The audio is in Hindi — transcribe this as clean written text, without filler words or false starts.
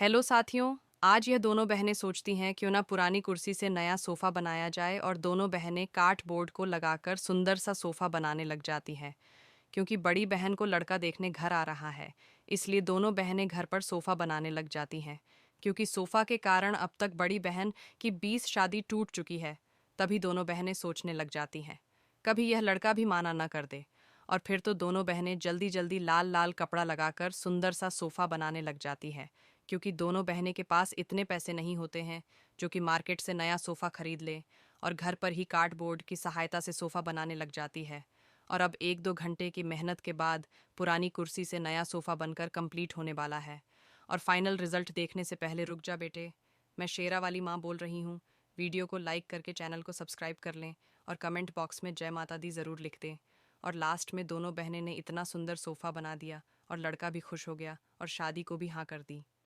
हेलो साथियों। आज यह दोनों बहनें सोचती हैं क्यों ना पुरानी कुर्सी से नया सोफा बनाया जाए और दोनों बहनें काट बोर्ड को लगाकर सुंदर सा सोफा बनाने लग जाती हैं। क्योंकि बड़ी बहन को लड़का देखने घर आ रहा है, इसलिए दोनों बहनें घर पर सोफा बनाने लग जाती हैं। क्योंकि सोफा के कारण अब तक बड़ी बहन की 20 शादी टूट चुकी है, तभी दोनों बहनें सोचने लग जाती हैं कभी यह लड़का भी माना न कर दे। और फिर तो दोनों बहनें जल्दी जल्दी लाल लाल कपड़ा लगाकर सुंदर सा सोफा बनाने लग जाती हैं। क्योंकि दोनों बहनें के पास इतने पैसे नहीं होते हैं जो कि मार्केट से नया सोफा खरीद ले, और घर पर ही कार्डबोर्ड की सहायता से सोफा बनाने लग जाती है। और अब 1-2 घंटे की मेहनत के बाद पुरानी कुर्सी से नया सोफा बनकर कंप्लीट होने वाला है। और फाइनल रिजल्ट देखने से पहले रुक जा बेटे, मैं शेरा वाली माँ बोल रही हूँ। वीडियो को लाइक करके चैनल को सब्सक्राइब कर लें और कमेंट बॉक्स में जय माता दी ज़रूर लिख दें। और लास्ट में दोनों बहनें ने इतना सुंदर सोफा बना दिया और लड़का भी खुश हो गया और शादी को भी हाँ कर दी।